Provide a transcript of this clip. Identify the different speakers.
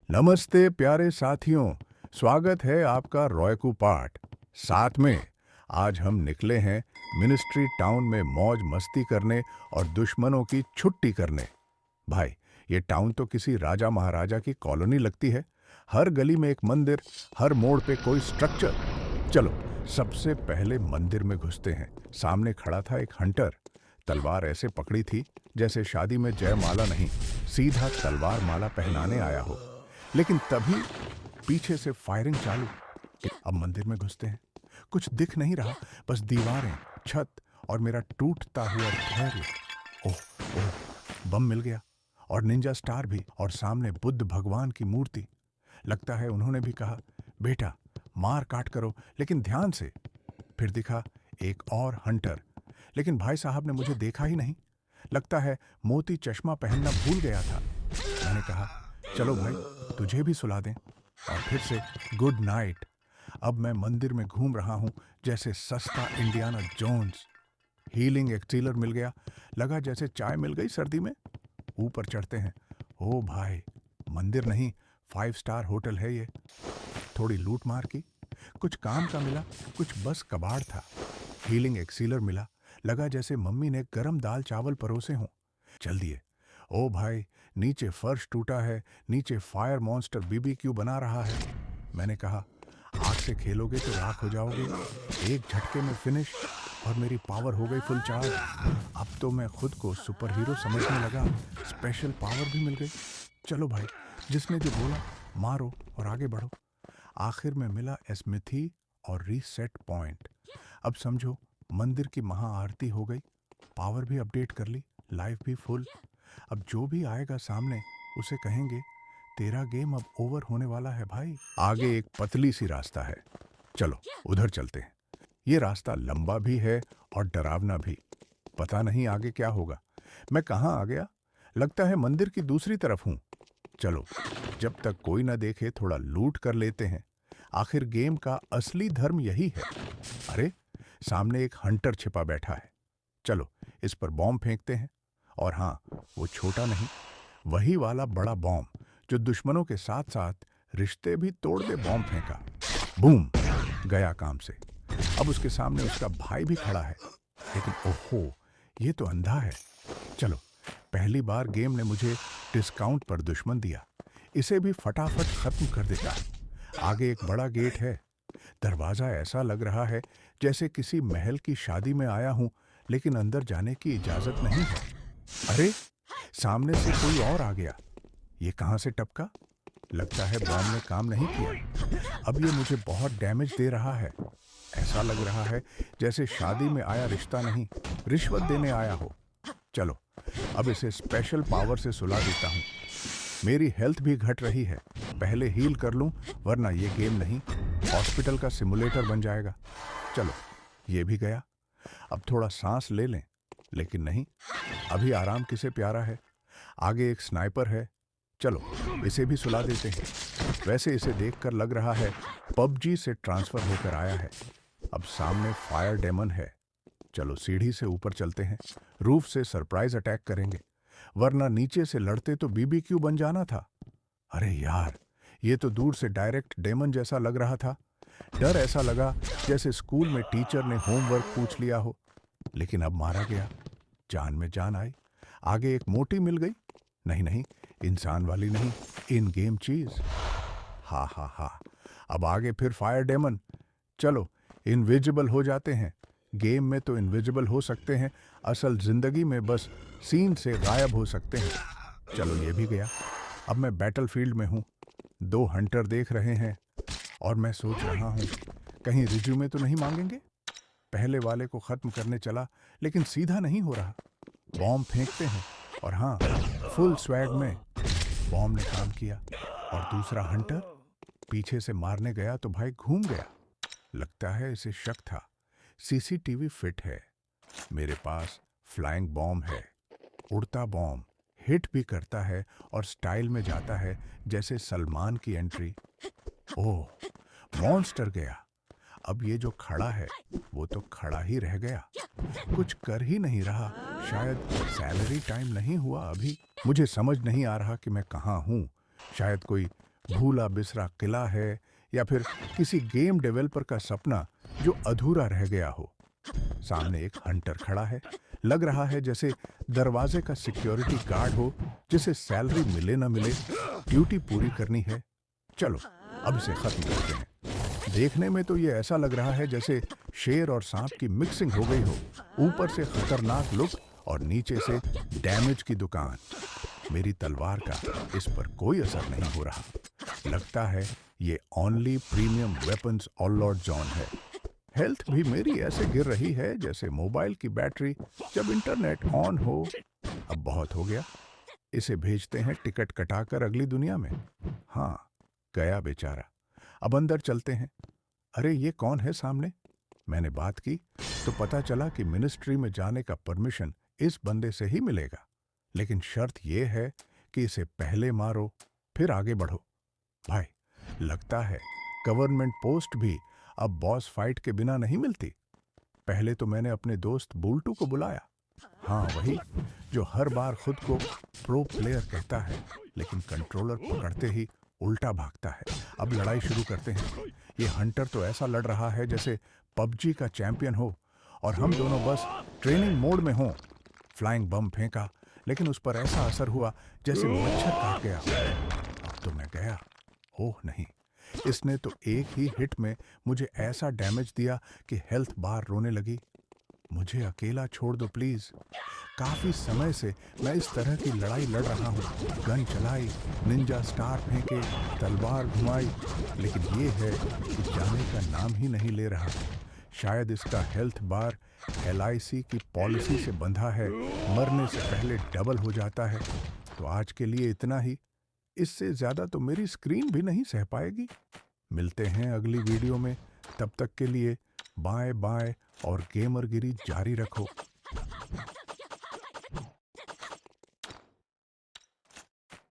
Speaker 1: नमस्ते प्यारे साथियों। स्वागत है आपका रॉयकू पाठ। साथ में आज हम निकले हैं मिनिस्ट्री टाउन में मौज मस्ती करने और दुश्मनों की छुट्टी करने। भाई, ये टाउन तो किसी राजा महाराजा की कॉलोनी लगती है। हर गली में एक मंदिर, हर मोड़ पे कोई स्ट्रक्चर। चलो, सबसे पहले मंदिर में घुसते हैं। सामने खड़ा था एक हंटर। तलवार ऐसे पकड़ी थी जैसे शादी में जयमाला नहीं, सीधा तलवार माला पहनाने आया हो। लेकिन तभी पीछे से फायरिंग चालू। अब मंदिर में घुसते हैं। कुछ दिख नहीं रहा, बस दीवारें, छत और मेरा टूटता हुआ धैर्य। ओह ओह, बम मिल गया और निंजा स्टार भी, और सामने बुद्ध भगवान की मूर्ति। लगता है उन्होंने भी कहा, बेटा मार काट करो लेकिन ध्यान से। फिर दिखा एक और हंटर, लेकिन भाई साहब ने मुझे देखा ही नहीं। लगता है मोती चश्मा पहनना भूल गया था। मैंने कहा, चलो भाई तुझे भी सुला दें, और फिर से गुड नाइट। अब मैं मंदिर में घूम रहा हूं जैसे सस्ता इंडियाना जोन्स। हीलिंग एक्सीलर मिल गया, लगा जैसे चाय मिल गई सर्दी में। ऊपर चढ़ते हैं। ओ भाई, मंदिर नहीं, 5 स्टार होटल है ये। थोड़ी लूट मार की, कुछ काम का मिला, कुछ बस कबाड़ था। हीलिंग एक्सीलर मिला, लगा जैसे मम्मी ने गरम दाल चावल परोसे हों। चल दिए। ओ भाई, नीचे फर्श टूटा है, नीचे फायर मॉन्स्टर बीबीक्यू बना रहा है। मैंने कहा, आग से खेलोगे तो राख हो जाओगे। एक झटके में फिनिश, और मेरी पावर हो गई फुल चार्ज। अब तो मैं खुद को सुपर हीरो समझने लगा। स्पेशल पावर भी मिल गई। चलो भाई, जिसने जो बोला मारो और आगे बढ़ो। आखिर में मिला स्मिथी और रीसेट पॉइंट। अब समझो, मंदिर की महाआरती हो गई, पावर भी अपडेट कर ली, लाइफ भी फुल। अब जो भी आएगा सामने, उसे कहेंगे, तेरा गेम अब ओवर होने वाला है भाई। आगे एक पतली सी रास्ता है, चलो उधर चलते हैं। ये रास्ता लंबा भी है और डरावना भी। पता नहीं आगे क्या होगा। मैं कहाँ आ गया? लगता है मंदिर की दूसरी तरफ हूँ। चलो, जब तक कोई ना देखे थोड़ा लूट कर लेते हैं। आखिर गेम का असली धर्म यही है। अरे, सामने एक हंटर छिपा बैठा है। चलो, इस पर बॉम्ब फेंकते हैं। और हाँ, वो छोटा नहीं, वही वाला बड़ा बॉम्ब जो दुश्मनों के साथ साथ रिश्ते भी तोड़ दे। बॉम्ब फेंका, बूम, गया काम से। अब उसके सामने उसका भाई भी खड़ा है, लेकिन ओहो, ये तो अंधा है। चलो, पहली बार गेम ने मुझे डिस्काउंट पर दुश्मन दिया। इसे भी फटाफट खत्म कर देता। आगे एक बड़ा गेट है। दरवाजा ऐसा लग रहा है जैसे किसी महल की शादी में आया हूं, लेकिन अंदर जाने की इजाजत नहीं है। अरे, सामने से कोई और आ गया। ये कहां से टपका? लगता है बॉम्ब ने काम नहीं किया। अब ये मुझे बहुत डैमेज दे रहा है। ऐसा लग रहा है जैसे शादी में आया रिश्ता नहीं, रिश्वत देने आया हो। चलो, अब इसे स्पेशल पावर से सुला देता हूँ। मेरी हेल्थ भी घट रही है, पहले हील कर लूं, वरना ये गेम नहीं, हॉस्पिटल का सिमुलेटर बन जाएगा। चलो, ये भी गया। अब थोड़ा सांस ले लें, लेकिन नहीं, अभी आराम किसे प्यारा है। आगे एक स्नाइपर है। चलो, इसे भी सुला देते हैं। वैसे इसे देखकर लग रहा है पबजी से ट्रांसफर होकर आया है। अब सामने फायर डेमन है। चलो, सीढ़ी से ऊपर चलते हैं। रूफ से सरप्राइज अटैक करेंगे, वरना नीचे से लड़ते तो बीबीक्यू बन जाना था। अरे यार, ये तो दूर से डायरेक्ट डेमन जैसा लग रहा था। डर ऐसा लगा जैसे स्कूल में टीचर ने होमवर्क पूछ लिया हो। लेकिन अब मारा गया, जान में जान आई। आगे एक मोटी मिल गई। नहीं नहीं, इंसान वाली नहीं, इन गेम चीज। हा हा हा, अब आगे फिर फायर डेमन। चलो, इनविजिबल हो जाते हैं। गेम में तो इनविजिबल हो सकते हैं, असल जिंदगी में बस सीन से गायब हो सकते हैं। चलो, ये भी गया। अब मैं बैटलफील्ड में हूँ। 2 हंटर देख रहे हैं, और मैं सोच रहा हूँ, कहीं रिज्यूमे तो नहीं मांगेंगे। पहले वाले को खत्म करने चला, लेकिन सीधा नहीं हो रहा। बॉम्ब फेंकते हैं, और हाँ, फुल स्वैग में बॉम्ब ने काम किया। और दूसरा हंटर पीछे से मारने गया तो भाई घूम गया। लगता है इसे शक था। सीसीटीवी फिट है। मेरे पास फ्लाइंग बॉम्ब है, उड़ता बॉम्ब, हिट भी करता है और स्टाइल में जाता है जैसे सलमान की एंट्री। ओह, मॉन्स्टर गया। अब ये जो खड़ा है, वो तो खड़ा ही रह गया, कुछ कर ही नहीं रहा। शायद सैलरी टाइम नहीं हुआ अभी। मुझे समझ नहीं आ रहा कि मैं कहाँ हूँ। शायद कोई भूला बिसरा किला है या फिर किसी गेम डेवलपर का सपना जो अधूरा रह गया हो। सामने एक हंटर खड़ा है। लग रहा है जैसे दरवाजे का सिक्योरिटी गार्ड हो, जिसे सैलरी मिले ना मिले ड्यूटी पूरी करनी है। चलो अब इसे खत्म करते हैं। देखने में तो ये ऐसा लग रहा है जैसे शेर और सांप की मिक्सिंग हो गई हो। ऊपर से खतरनाक लुक और नीचे से डैमेज की दुकान। मेरी तलवार का इस पर कोई असर नहीं हो रहा। लगता है ये ओनली प्रीमियम वेपन्स ऑलॉट जोन है। हेल्थ भी मेरी ऐसे गिर रही है जैसे मोबाइल की बैटरी जब इंटरनेट ऑन हो। अब बहुत हो गया, इसे भेजते हैं टिकट कटाकर अगली दुनिया में। हाँ, गया बेचारा। अब अंदर चलते हैं। अरे ये कौन है सामने? मैंने बात की तो पता चला कि मिनिस्ट्री में जाने का परमिशन इस बंदे से ही मिलेगा, लेकिन शर्त यह है कि इसे पहले मारो फिर आगे बढ़ो। भाई, लगता है गवर्नमेंट पोस्ट भी अब बॉस फाइट के बिना नहीं मिलती। पहले तो मैंने अपने दोस्त बुल्टू को बुलाया। हाँ, वही जो हर बार खुद को प्रो प्लेयर कहता है, लेकिन कंट्रोलर पकड़ते ही उल्टा भागता है। अब लड़ाई शुरू करते हैं। ये हंटर तो ऐसा लड़ रहा है जैसे पबजी का चैंपियन हो और हम दोनों बस ट्रेनिंग मोड में हों। फ्लाइंग बम फेंका, लेकिन उस पर ऐसा असर हुआ जैसे मच्छर काट गया। अब तो मैं गया। ओह नहीं, इसने तो एक ही हिट में मुझे ऐसा डैमेज दिया कि हेल्थ बार रोने लगी। मुझे अकेला छोड़ दो प्लीज। काफी समय से मैं इस तरह की लड़ाई लड़ रहा हूँ। गन चलाई, निंजा स्टार फेंके, तलवार घुमाई, लेकिन ये है कि जाने का नाम ही नहीं ले रहा। शायद इसका हेल्थ बार LIC की पॉलिसी से बंधा है, मरने से पहले डबल हो जाता है। तो आज के लिए इतना ही। इससे ज्यादा तो मेरी स्क्रीन भी नहीं सह पाएगी। मिलते हैं अगली वीडियो में। तब तक के लिए बाय बाय और गेमरगिरी जारी रखो।